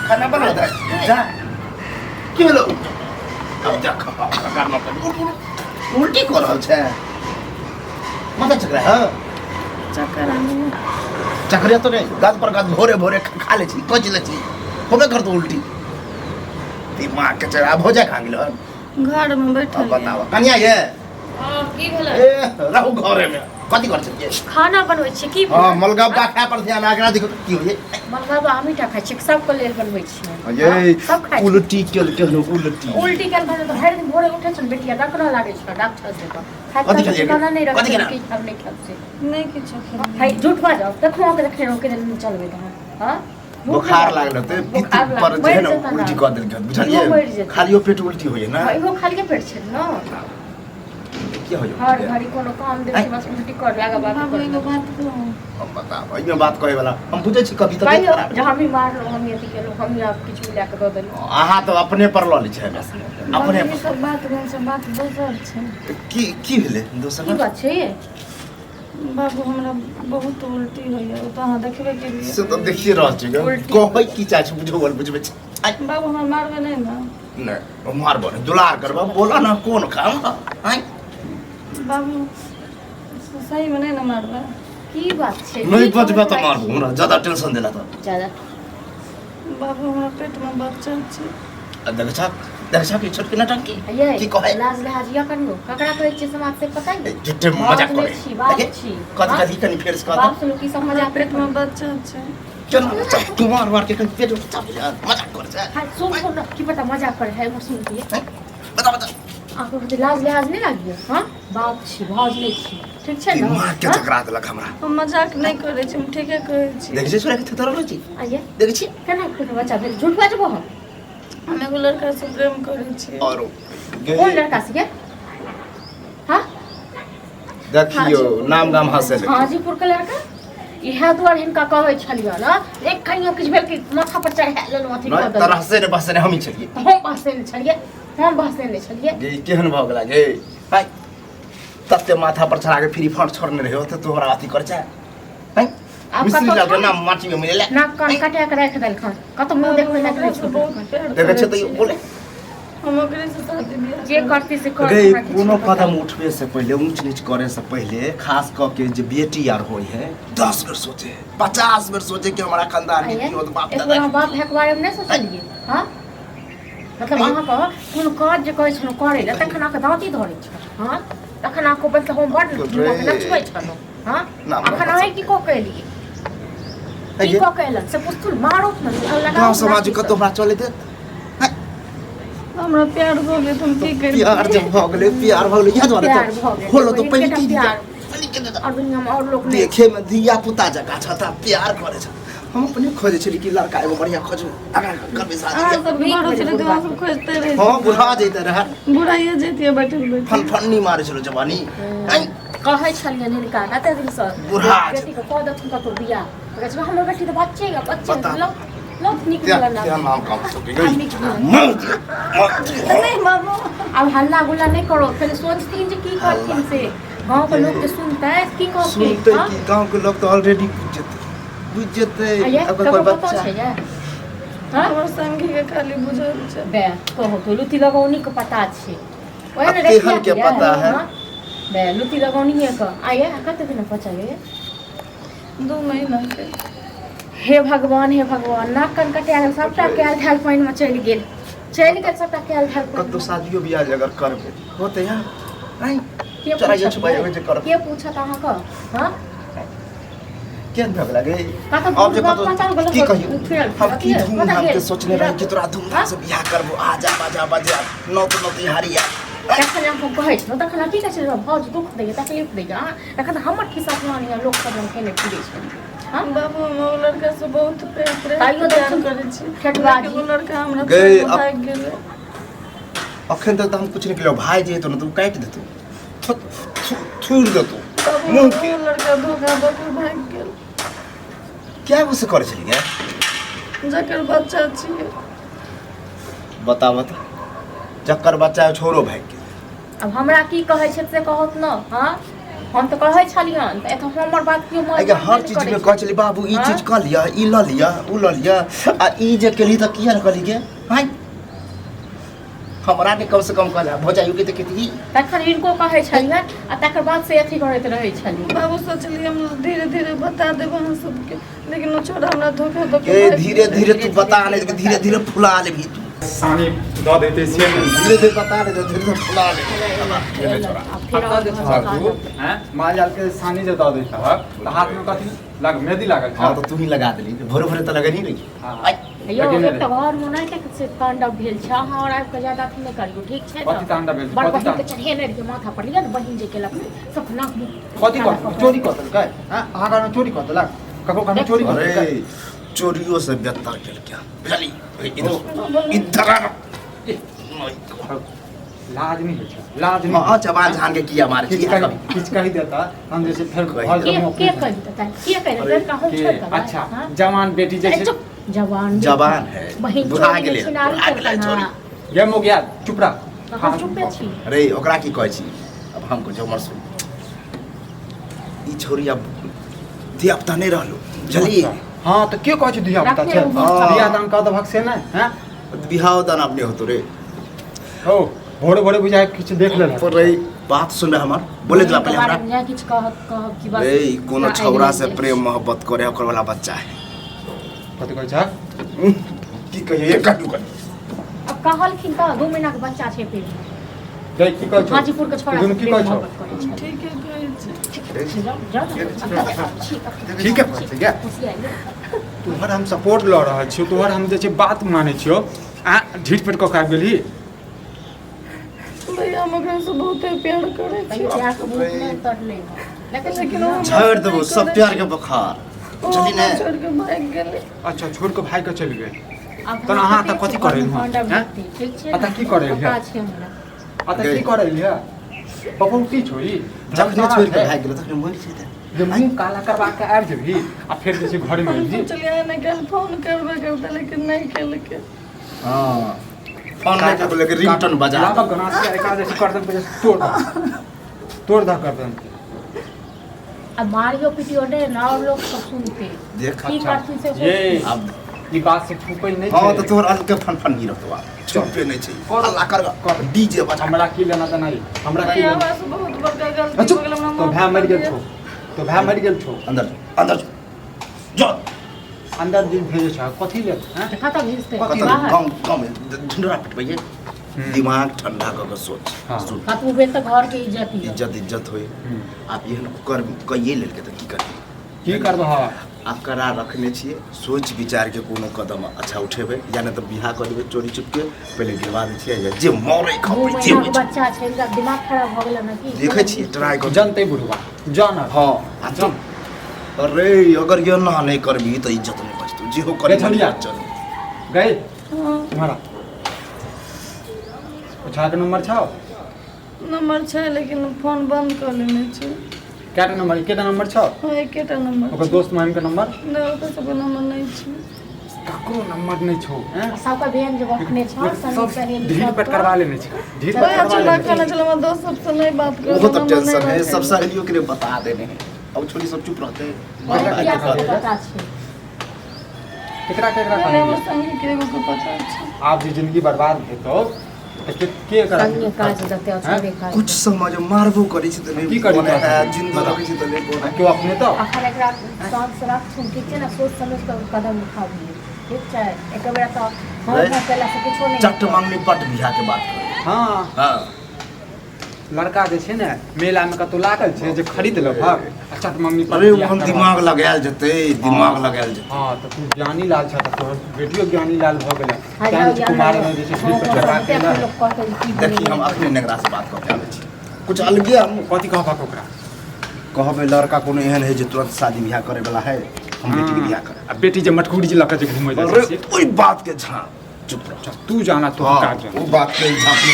खाना बना दे जा क्यों लो अब जा खा करना पड़े उल्टी कर रहल छै माथा चकरा है चक्कर आने चकरिया तो नहीं गाद पर गाद भोरे भोरे खा ले छी कोच ले छी होबे कर तो उल्टी दिमाग के चढ़ा भोजा खा गेलो घर में बैठल अब बताओ कन्या ये हां की भेलै ए रहू घरे में कथि कर छै खाना बनबै छी की हां मलगब्बा खाय पर ध्यान आगरा देखो की होय मलगब्बा हमीटा खाइ छी सबके लेल बनबै छी ये सब खाइ छी उल्टी केल केहनो उल्टी उल्टी केल भने तो भरि दिन भोरे उठै छ बेटिया डकरा लागै छै डॉक्टर से तो कथि खेलियै? खाना नहीं कथि रखै खेलियै? की अब नहीं खाब से नहीं किछो खेल भाई झूठ बाजो देखो के रखे के दिन चलबे तो हां बुखार लागल त पित्त पर जे है ना उल्टी कर देल बुझलिए खालियो पेट उल्टी होय ना इहो खाली पेट छै न की होय हर घड़ी कोनो काम दे के बस उल्टी कर लागा बात बाबू एगो बात कहूं अब बताओ एमे बात कहे वाला हम बुझे छी कभी तक भाई खराब जहां भी मार लो हम यति केलो हम आप किछ मिला के द देलो आहा तो अपने पर ल लै छै अपने ये सब बात दोसर छै की भेले दोसर की बात छै ये बाबू हमरा बहुत उल्टी होइए तो अहाँ देखबे के लिए से तो देखिए रह छै कहै की चाह छै बुझो बुझबे छै बाबू हमरा मारबे नहीं ना नहीं मारबो नहीं दुलार करबा बोला ना कौन काम आई बाबू सही में नहीं ना मारबे की बात छै नहीं बचबा तो मारबो हमरा ज्यादा टेंशन देला तो ज्यादा बाबू हमरा पेट में बच्चा छै देख छा की छोटकी नटंकी ये की कहे लाज लिहाजिया करियो ककरा कहै छै समाज से पता है झूठे मजाक करे बात छी कथि कनि फेर से बाप से लोग की सब मजाक पेट में बच्चा छै चल चल तू मार के कनि पेट में चाप जा मजाक कर जा हां सुन सुन की पता मजाक करे है वो सुन के बता बता आपको तो लाज लिहाज नहीं लागियो हां बाप छी भाज नहीं छी ठीक छै ना मार के चकरा देलक हमरा हम मजाक नहीं करे छी हम ठीके कहै छी देख छै छोरा के थतर छी आइए देख छी केना कोन बच्चा भेल झूठ बाजबो हम हम एगो लड़का से प्रेम करै छी और कौन लड़का से हां देखियो नाम गाम हंसे हाजीपुर के लड़का इहा द्वार हिनका कहै छलियो ना एक कहियो किछ भेल कि माथा पर चढ़ा लेलो अथी कर दे तरह से ने बस ने हम ही छलिए हम बहसे नहीं छलिए हम बहसे नहीं छलिए गे केहन भ गेला गे भाई तत्ते माथा पर चढ़ा के फ्री फंड छोड़ने रहे हो तो तोहरा अथी कर जा हैं मिस्त्री लाल के नाम माटी में मिलेला नाक कान काटे के रख देल खन कत मुंह देखबै ना करे छो देखे छै तो बोले हम ओकरे से शादी बियाह जे करती से कर गे कोनो कदम उठबे से पहले ऊंच नीच करे से पहले खास क के जे बेटी यार होय है 10 बेर सोचे 50 बेर सोचे कि हमारा खानदान में की होत बाप दादा एक बाप है के बारे में नहीं सोचलिए हां मतलब अहाँ को कोनो काज जे कहै छनो करे ले तखन अहाँ के दांती धरै छ हां तखन अहाँ को मतलब हम बड नचबै छनो हां अखन अहाँ की को कहलिए की को कहलन से पुस्तुल मारो न लगा गांव समाज के तोहरा चले दे हमरा प्यार हो गेल तुम की कर प्यार जब भ गेले प्यार भ गेले याद वाला खोलो तो पहले की और दुनिया में और लोग नहीं देखे में धिया पुता जका छता प्यार करे छ हम अपने खोजे छली कि लड़का एगो बढ़िया खोजू अगर करबे शादी हां सब बड़ो चले तो हम खोजते रहे हां बुढ़ा जैते रहा बुढ़ाइए जेतिए बैठल बैठल फनफनी मारे छलो जवानी कहै छलिए हिनका कते दिन से बुढ़ा बेटी को कह दथुन कतो बियाह कहै छै हमर बेटी तो बच्चे बता। लो लो निकल ना क्या नाम काम तो नहीं बाबू अब हल्ला गुल्ला नहीं करो पहले सोचती जे की करथिन से गांव के लोग के सुनते की कहते सुनते कि गांव के लोग तो ऑलरेडी बुझ जते अगर कोई बच्चा है हां हमर संगी के खाली बुझल छै बे कहो तो लुती लगौनी के पता छै ओए ने तेहन के पता है बे लुती लगौनी के आइए कते दिन पचाए 2 महीना के हे भगवान नाक कन कटे सबटा कैल धाल पानी में चल गेल सबटा कैल धाल कत तो शादियो बियाह अगर करबे होते यार नहीं के चला ये छुपाई होय जे कर के पूछत अहाँ का हां के भग लगे का तो अब जे कतो की कहियो हम की धूमधाम के सोचने रहे कि तोरा धूमधाम से बियाह करबो आजा बाजा बजा नौत नौती हारिया तखन हम कहै छ तखन की कहै छै भौज दुख दैया तकलीफ दैया तखन हमर खिस्सा कहानी लोग सब केने फिरै छै हां बाबू हम वो लड़का से बहुत प्रेम ताइयो प्यार देखो करे छी ठेठबाजी वो लड़का हमरा गए, से भाग गेले अखन तक हम कुछ नहीं केलो भाई जे तो न तू काट देतू छूर देतू बाबू मुंह के वो लड़का धोखा देके भाग गेल क्या उसे करे छलिए जकर बच्चा छी बता जकर बच्चा छोरो भाग गेल अब हमरा की कहै छै से कहत न हां हम तो कहै छलियन त एत हमर बात क्यों मान अगे हर चीज में कह चली बाबू ई चीज कर लिया ई ल लिया उ ल लिया आ ई जे केली त किया न कली के हाय हमरा के कम से कम कहला भौजाइयो के त केती तखन इनको कहै छलियन आ तकर बाद से अथी करैत रहै छलियन बाबू सोचलिए हम धीरे धीरे बता देब हम सबके लेकिन वो छोड़ा हमरा धोखा ए धीरे धीरे तू बता ले धीरे धीरे फुला ले भी तू सानी दऽ देते से धीरे धीरे बता ले धीरे धीरे फुला ले हैं माल जाल के सानी जे दऽ देता है तो हाथ में कथी लग मेहंदी लागल हां तो तू ही लगा देली भोरे भोरे त लगा नहीं रही हां यो एक त घर में नहीं के से तांडव भेल छ और आब के ज्यादा अथी नहीं करियो ठीक छै कथी तांडव भेल बड़ कथी बहिन के चढ़ेने के माथा पर लिया बहिन जे केलक सब नाक कथी कर चोरी कर देलकै हां आगा में चोरी कर देलक ककरो कहने चोरी कर अरे देलकै चोरियों से बेहतर केल क्या बुझली इधर आ लाज नहीं है लाज नहीं हां जवान जान के किया मारे किछ कही देता हम जैसे फिर घर के जब के कह देता के कह देता हम छोड़ कर अच्छा जवान बेटी जैसे जवान है बहिन बुढ़ा गेले ये हो गया चुप रह हम चुप छी अरे ओकरा की कहै छी अब हमको जो मर सुन ई छोरी अब धियापुता नहीं रहलो जल्दी हां तो के कहै छी धियापुता छै बियाह दान कऽ देबक से नहीं हैं बिहाव दान अपने होतो रे हो भोरे भोरे बुझाय किछ देख ले पर रही बात सुन हमर बोले दिला पहले हमरा या किछ कह की बात ए कोनो छौरा से प्रेम मोहब्बत करे ओकर वाला बच्चा है कथि कहै छ की कहिए एक काटू कर अब कहलखिन त 2 महीना के बच्चा छै पे गई की कहै छ हाजीपुर के छोरा दुनू की कहै छ ठीक है कहै छी ठीक है ठीक है तोहर हम सपोर्ट ल रहल छियो तोहर हम जे छै बात मानै छियो आ ढीठ पेट कऽ आबि गेली भैया हम ओकरा से बहुत प्यार करे छी प्यार के भूख नहीं तरले लेकिन वो छोड़ देबो सब प्यार के बुखार चली ने छोड़ के भाग गेले अच्छा छोड़ के भाई के चलि गेल अब तन अहाँ त कथि करे हैं ठीक छै अतः की करे पता छै हमरा अतः की करे लिया पपौती छोरी जब ने छोड़ के भाग गेल त मर जेते जे मुंह काला करबा के आबि जेबी आ फिर जे छै घर में आबि चलिए ना कल फोन करबे करते लेकिन नहीं केलके हां फोन नहीं कर लेके रिंगटोन बजा लाबा गनास के एकादशी करदन पे तोड़ दा करदन अब मारियो पिटियो ने ना और लोग सब सुनते देख की करती से ये अब ई बात से छुपै नहीं हां तो तोर अलग फन नहीं रहतो चुपे नहीं छै अल्लाह कर डीजे बजा हमरा की लेना त नहीं हमरा की भैया लेना बस बहुत बड़का गलती हो गेल हमरा तो भाई मर गेल छो तो भाई मर गेल छो अंदर अंदर जो अंदर दिन भेजे छ कथि ले हैं खाता भेजते कतल बाहर कम कम झुंडरा पिटबैए दिमाग ठंडा क के सोच हाँ। सुन कतु बेल त घर के इज्जत ही इज्जत होई आप एहन कर कइए लेल के त की करबे की करबह आप करार रखने छिए सोच विचार के कोनो कदम अच्छा उठेबे या न त बियाह कर देबे चोरी चुपके पहले गिरवा दे छिए जे मरे खपे जे जे बच्चा छै इनका दिमाग खराब भ गेल न की देखे छिए ट्राई कर जनते बुढ़वा जान हां अच्छा अरे अगर ये ना नहीं करबी तो इज्जत नहीं बचतो जे हो करे छलिया। चल गए हां तुम्हारा अच्छा के नंबर छ नंबर छै लेकिन फोन बंद कर लेने छै केटा नंबर केटा नंबर छ हां एकेटा नंबर ओकर दोस्त महिम के नंबर नहीं ओकर सब नंबर नहीं छै ककरो नंबर नहीं छो हैं सबका बहन जब अपने छ सब ढील पेट करवा लेने छ ढील पेट भैया करवा चला लेने खाना चला मैं दोस्त सबसे नहीं बात कर वो तो टेंशन है सब सहेलियों के लिए बता देने हैं अब छोरी सब चुप रहते हैं क्या पता छै केकरा केकरा अरे कहलिए वो संगी के एगो को पता छै आप जे जिंदगी बर्बाद हेतो तो के करा संगे काज दते छोड़े काज कुछ समझ मारबो करै छै त नहीं की करी है जिंदा रखै छै त नहीं कोना क्यों अपने तो अखन एकरा सांस राख सुन ठीक छै ना सोच समझ कर कदम उठाबी ठीक छै एक बेर तो हम पहला से किछो नहीं चट मांगनी पट बियाह के बात करे हां हां लड़का जे छै ने मेला में कतौ लागल छै जे खरीद लेभक अच्छा त मम्मी अरे हम दिमाग लगायल जते दिमाग लगायल जते हां त तू ज्ञानी लाल छ त तोहर बेटियो ज्ञानी लाल भ गेलै हजार तैं कुमार में जे छै ढील पेट करवा के ना लोग कहते की देखी हम अपने नगरा से बात करके आबै छी कुछ अलगे हम कथि कहबक ओकरा कहबे लड़का कोनो एहन है जे तुरंत शादी बियाह करे वाला है हम बेटी के बियाह करे आ बेटी जे मटकुरी जे लक जे घुमै अरे जाइ छै ओई बात के झाँ चुप रह तू जाना तो हाँ, काज वो बात के झाँपनी